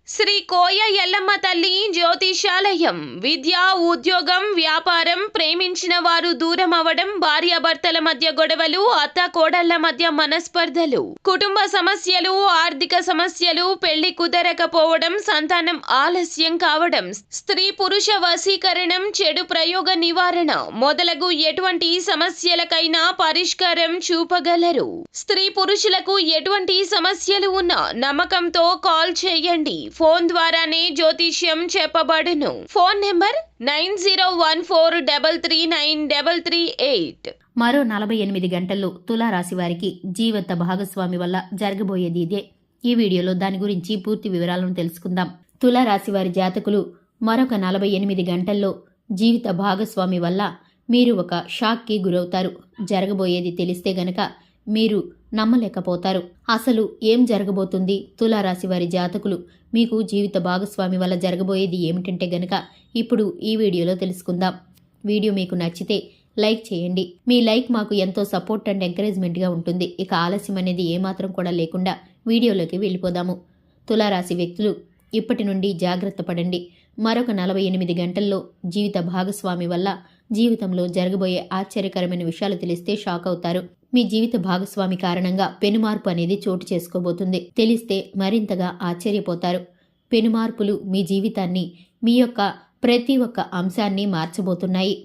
శ్రీ కోయ ఎల్లమ్మ తల్లి జ్యోతిషాలయం. విద్య, ఉద్యోగం, వ్యాపారం, ప్రేమించిన వారు దూరం అవడం, భార్యాభర్తల మధ్య గొడవలు, అత్త కోడళ్ల మధ్య మనస్పర్ధలు, కుటుంబ సమస్యలు, ఆర్థిక సమస్యలు, పెళ్లి కుదరకపోవడం, సంతానం ఆలస్యం కావడం, స్త్రీ పురుష వశీకరణం, చెడు ప్రయోగ నివారణ మొదలగు ఎటువంటి సమస్యలకైనా పరిష్కారం చూపగలరు. స్త్రీ పురుషులకు ఎటువంటి సమస్యలు ఉన్నా నమ్మకంతో కాల్ చేయండి. ఫోన్ ద్వారానే జ్యోతిష్యం చెప్పబడును. Phone number 9014339338. మరో 48 గంటల్లో తులారాశి వారికి జీవిత భాగస్వామి వల్ల జరగబోయేది ఇదే. ఈ వీడియోలో దాని గురించి పూర్తి వివరాలను తెలుసుకుందాం. తులారాశి వారి జాతకులు మరొక 48 గంటల్లో జీవిత భాగస్వామి వల్ల మీరు ఒక షాక్కి గురవుతారు. జరగబోయేది తెలిస్తే గనక మీరు నమ్మలేకపోతారు. అసలు ఏం జరగబోతుంది? తులారాశి వారి జాతకులు మీకు జీవిత భాగస్వామి వల్ల జరగబోయేది ఏమిటంటే గనక ఇప్పుడు ఈ వీడియోలో తెలుసుకుందాం. వీడియో మీకు నచ్చితే లైక్ చేయండి. మీ లైక్ మాకు ఎంతో సపోర్ట్ అండ్ ఎంకరేజ్మెంట్గా ఉంటుంది. ఇక ఆలస్యం అనేది ఏమాత్రం కూడా లేకుండా వీడియోలోకి వెళ్ళిపోదాము. తులారాశి వ్యక్తులు ఇప్పటి నుండి జాగ్రత్త పడండి. మరొక 48 గంటల్లో జీవిత భాగస్వామి వల్ల జీవితంలో జరగబోయే ఆశ్చర్యకరమైన విషయాలు తెలిస్తే షాక్ అవుతారు. మీ జీవిత భాగస్వామి కారణంగా పెనుమార్పు అనేది చోటు చేసుకోబోతుంది. తెలిస్తే మరింతగా ఆశ్చర్యపోతారు. పెనుమార్పులు మీ జీవితాన్ని, మీ యొక్క ప్రతి ఒక్క అంశాన్ని మార్చబోతున్నాయి.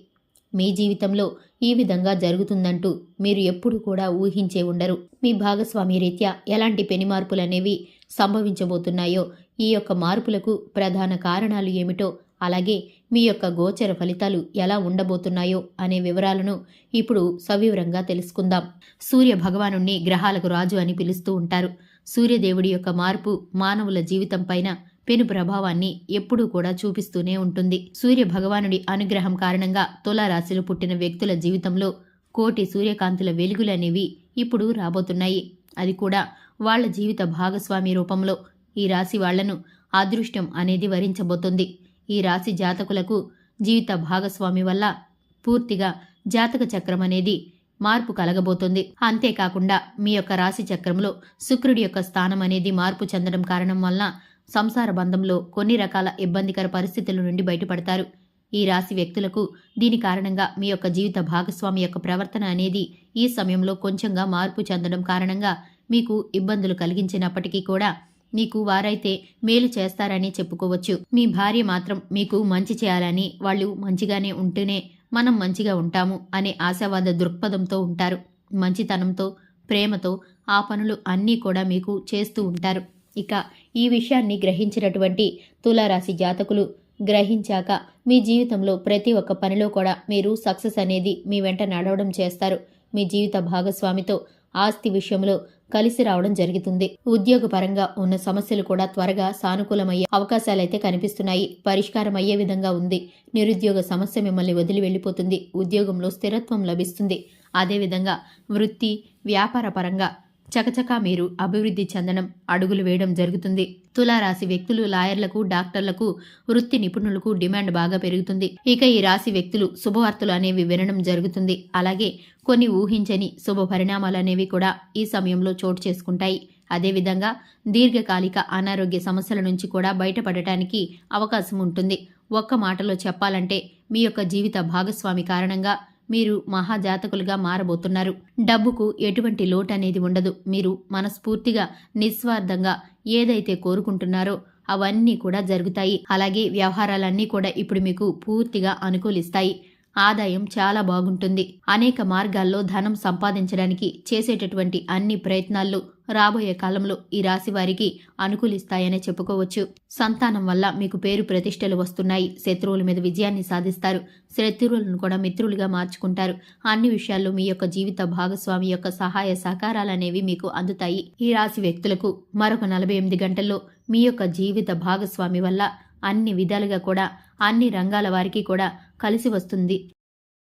మీ జీవితంలో ఈ విధంగా జరుగుతుందంటూ మీరు ఎప్పుడు కూడా ఊహించే ఉండరు. మీ భాగస్వామి రీత్యా ఎలాంటి పెనుమార్పులనేవి సంభవించబోతున్నాయో, ఈ యొక్క మార్పులకు ప్రధాన కారణాలు ఏమిటో, అలాగే మీ యొక్క గోచర ఫలితాలు ఎలా ఉండబోతున్నాయో అనే వివరాలను ఇప్పుడు సవివరంగా తెలుసుకుందాం. సూర్య భగవానుణ్ణి గ్రహాలకు రాజు అని పిలుస్తూ ఉంటారు. సూర్యదేవుడి యొక్క మార్పు మానవుల జీవితం పైన పెను ప్రభావాన్ని ఎప్పుడూ కూడా చూపిస్తూనే ఉంటుంది. సూర్య భగవానుడి అనుగ్రహం కారణంగా తులారాశిలో పుట్టిన వ్యక్తుల జీవితంలో కోటి సూర్యకాంతుల వెలుగులనేవి ఇప్పుడు రాబోతున్నాయి. అది కూడా వాళ్ల జీవిత భాగస్వామి రూపంలో. ఈ రాశి వాళ్లను అదృష్టం అనేది వరించబోతుంది. ఈ రాశి జాతకులకు జీవిత భాగస్వామి వల్ల పూర్తిగా జాతక చక్రం అనేది మార్పు కలగబోతుంది. అంతేకాకుండా మీ యొక్క రాశి చక్రంలో శుక్రుడి యొక్క స్థానం అనేది మార్పు చెందడం కారణం వల్ల సంసార బంధంలో కొన్ని రకాల ఇబ్బందికర పరిస్థితుల నుండి బయటపడతారు. ఈ రాశి వ్యక్తులకు దీని కారణంగా మీ యొక్క జీవిత భాగస్వామి యొక్క ప్రవర్తన అనేది ఈ సమయంలో కొంచెంగా మార్పు చెందడం కారణంగా మీకు ఇబ్బందులు కలిగించినప్పటికీ కూడా మీకు వారైతే మేలు చేస్తారని చెప్పుకోవచ్చు. మీ భార్య మాత్రం మీకు మంచి చేయాలని, వాళ్ళు మంచిగానే ఉంటేనే మనం మంచిగా ఉంటాము అనే ఆశావాద దృక్పథంతో ఉంటారు. మంచితనంతో, ప్రేమతో ఆ పనులు అన్నీ కూడా మీకు చేస్తూ ఉంటారు. ఇక ఈ విషయాన్ని గ్రహించినటువంటి తులారాశి జాతకులు గ్రహించాక మీ జీవితంలో ప్రతి ఒక్క పనిలో కూడా మీరు సక్సెస్ అనేది మీ వెంట నడవడం చేస్తారు. మీ జీవిత భాగస్వామితో ఆస్తి విషయంలో కలిసి రావడం జరుగుతుంది. ఉద్యోగపరంగా ఉన్న సమస్యలు కూడా త్వరగా సానుకూలమయ్యే అవకాశాలైతే కనిపిస్తున్నాయి. పరిష్కారం అయ్యే విధంగా ఉంది. నిరుద్యోగ సమస్య మిమ్మల్ని వదిలి వెళ్ళిపోతుంది. ఉద్యోగంలో స్థిరత్వం లభిస్తుంది. అదేవిధంగా వృత్తి, వ్యాపార పరంగా చకచకా మీరు అభివృద్ధి చెందడం, అడుగులు వేయడం జరుగుతుంది. తులారాశి వ్యక్తులు, లాయర్లకు, డాక్టర్లకు, వృత్తి నిపుణులకు డిమాండ్ బాగా పెరుగుతుంది. ఇక ఈ రాశి వ్యక్తులు శుభవార్తలు అనేవి వినడం జరుగుతుంది. అలాగే కొన్ని ఊహించని శుభ పరిణామాలు అనేవి కూడా ఈ సమయంలో చోటు చేసుకుంటాయి. అదేవిధంగా దీర్ఘకాలిక అనారోగ్య సమస్యల నుంచి కూడా బయటపడటానికి అవకాశం ఉంటుంది. ఒక్క మాటలో చెప్పాలంటే మీ యొక్క జీవిత భాగస్వామి కారణంగా మీరు మహాజాతకులుగా మారబోతున్నారు. డబ్బుకు ఎటువంటి లోటు అనేది ఉండదు. మీరు మనస్ఫూర్తిగా, నిస్వార్థంగా ఏదైతే కోరుకుంటున్నారో అవన్నీ కూడా జరుగుతాయి. అలాగే వ్యవహారాలన్నీ కూడా ఇప్పుడు మీకు పూర్తిగా అనుకూలిస్తాయి. ఆదాయం చాలా బాగుంటుంది. అనేక మార్గాల్లో ధనం సంపాదించడానికి చేసేటటువంటి అన్ని ప్రయత్నాల్లో రాబోయే కాలంలో ఈ రాశి వారికి అనుకూలిస్తాయనే చెప్పుకోవచ్చు. సంతానం వల్ల మీకు పేరు ప్రతిష్టలు వస్తున్నాయి. శత్రువుల మీద విజయాన్ని సాధిస్తారు. శత్రువులను కూడా మిత్రులుగా మార్చుకుంటారు. అన్ని విషయాల్లో మీ యొక్క జీవిత భాగస్వామి యొక్క సహాయ సహకారాలనేవి మీకు అందుతాయి. ఈ రాశి వ్యక్తులకు మరొక 48 గంటల్లో మీ యొక్క జీవిత భాగస్వామి వల్ల అన్ని విధాలుగా కూడా, అన్ని రంగాల వారికి కూడా కలిసి వస్తుంది.